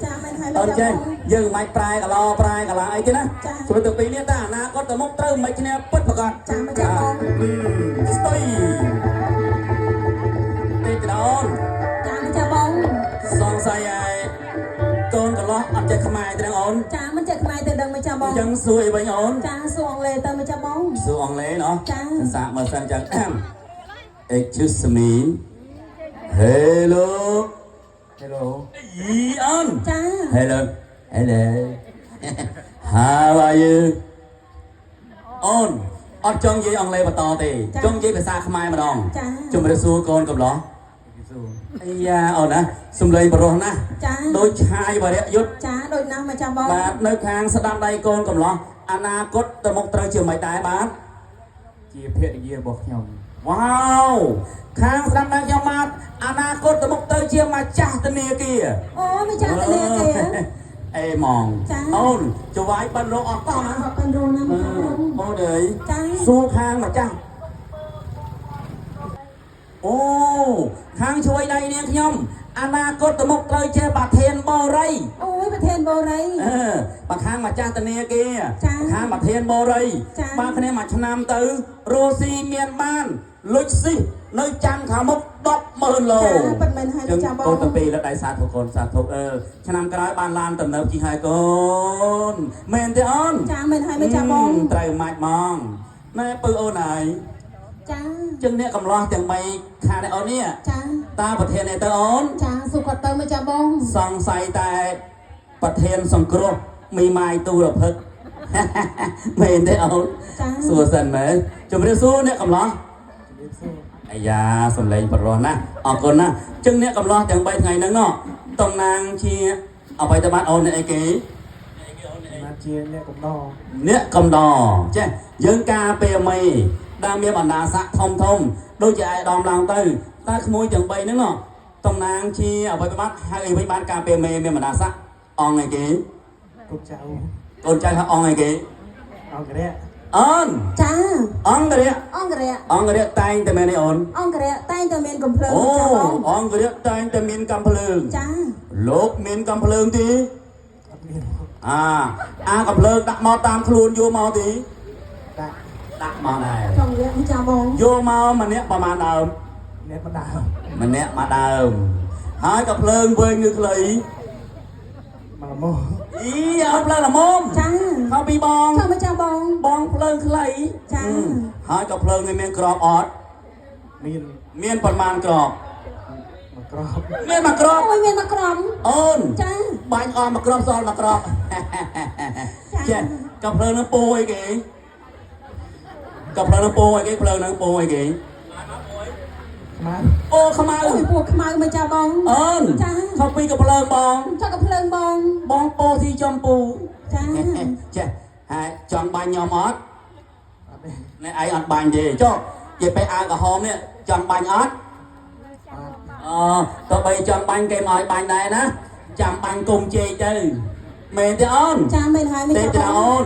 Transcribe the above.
จ้าไม่ให้ไม่จ้าយើងមិនប្រែកឡប្រែកឡអីទេណាព្រោះទៅពីនេះតាអនាគតទៅមុខត្រូវមិនគ្នាពិតប្រកបចាមិនចាបងស្ទុយទេដូនចាមិនចាបង សង្ស័យហើយកូនកន្លោះអត់ចេះខ្មែរទេអូនចាមិនចេះខ្មែរទៅដឹងមិនចាបងអញ្ចឹងសួរអីវិញអូនចាសួរអង់គ្លេសទៅមិនចាបងសួរអង់គ្លេសណោះចាសាកមើលសិនចឹង Excuse me Hello Hello អីអូនចា Hello Hello How are you អូនអត់ចង់និយាយអង់គ្លេសបន្តទេចង់និយាយភាសាខ្មែរម្ដងជំរាបសួរកូនកន្លោះអាយ៉ាអូនណាសំឡេងបរោះណាស់ចាដូចឆាយបរិយយុទ្ធចាដូចណាស់មកចាបងបាទនៅខាងស្ដាំដៃកូនកន្លោះអនាគតទៅមុខត្រូវជាមិនដែរបាទជាភរិយារបស់ខ្ញុំវ៉ាវខាងស្ដាំដៃខ្ញុំបាទអនាគតទៅមុខទៅជាម្ចាស់ធនាគារអូម្ចាស់ធនាគារអេម៉ងអូនចវាយបិណ្ឌរោអត់តោះណាបិណ្ឌរោណាអូនអើយចាសួរខាងម្ចាស់អូខាងជួយដៃនាងខ្ញុំអនាគតទៅមុខត្រូវជាប្រធានបរិយអូយប្រធានបរិយបើខាងម្ចាស់ធនាគារខាងប្រធានបរិយបើគ្នាមួយឆ្នាំទៅរស់ស៊ីមានបានលុចស៊ីនៅចាំងខាងមុខ100000 ឡូចាប៉ិនមិនហើយចាបងកូនទៅពីលើដៃសាធុកូនសាធុឆ្នាំក្រោយបានឡានទំនើបជីហើយកូនមែនទេអូនចាមិនហើយមិនចាបងត្រូវម៉ាច់ហ្មងណែពៅអូនហើយចាចឹងអ្នកកំឡោះទាំង3ខាងនេះអូននេះចាតើប្រធាននេះទៅអូនចាសុខគាត់ទៅមកចាបងសង្ស័យតែប្រធានសង្គ្រោះមីម៉ាយទូរភឹកមែនទេអូនចាសួរសិនមែនជំរាបសួរអ្នកកំឡោះអាយ៉ាសំឡេងបរោះណាអរគុណណាចឹងអ្នកកំឡោះទាំង3ថ្ងៃហ្នឹងណោះតំណាងជាអ្វីទៅបានអូនអ្នកអីគេបានជាអ្នកកំដរអ្នកកំដរចេះយើងការពេលអមីដែលមានបណ្ដាស័ក្តិធំដូចជាឯកឧត្តមឡើងទៅតែក្មួយទាំង3ហ្នឹងណោះតំណាងជាអ្វីបាត់ហៅអីវិញបានការពេលមេមានបណ្ដាស័ក្តិអង្គអីគេកូនចៅថាអង្គអីគេអង្គរៈអូនចាអង្គរៈតែងតែមែនទេអូនអង្គរៈតែងតែមានកំភ្លើងចាបងអង្គរៈតែងតែមានកំភ្លើងចាលោកមានកំភ្លើងទេកំភ្លើងដាក់មកតាមខ្លួនយកមកទេដាក់មកដែរចង់យកចាបងយកមកម្នាក់ប្រហែលដើមម្នាក់មកដើមហើយកំភ្លើងវែងឬខ្លីមកមកអីអត់ភ្លើងល្មមចាខំពីបងចាំមកចាបងភ្លើងខ្លីចាហើយកំភ្លើងនេះមានក្របអត់មានប្រមាណក្របមួយក្របមានមួយក្របអូយមានមួយក្របអូនចាបាញ់អស់មួយក្របសល់មួយក្របចាកំភ្លើងនឹងពោអីគេកំភ្លើងនឹងពោអីគេភ្លើងនឹងពោអីគេអូខ្មៅអូយពួកខ្មៅមកចាបងអូនចាខុសពីកំភ្លើងបងចាកំភ្លើងបងពោទីចំពូចាចាហើយចង់បាញ់ខ្ញុំអត់នេះឯងអត់បាញ់ទេចុះនិយាយពេលអាវក្រហមនេះចង់បាញ់អត់ទៅបីចង់បាញ់គេមកឲ្យបាញ់ដែរណាចាំបាញ់គុំជែកទៅមែនទេអូនចាមែនហើយមិនចាបងអូន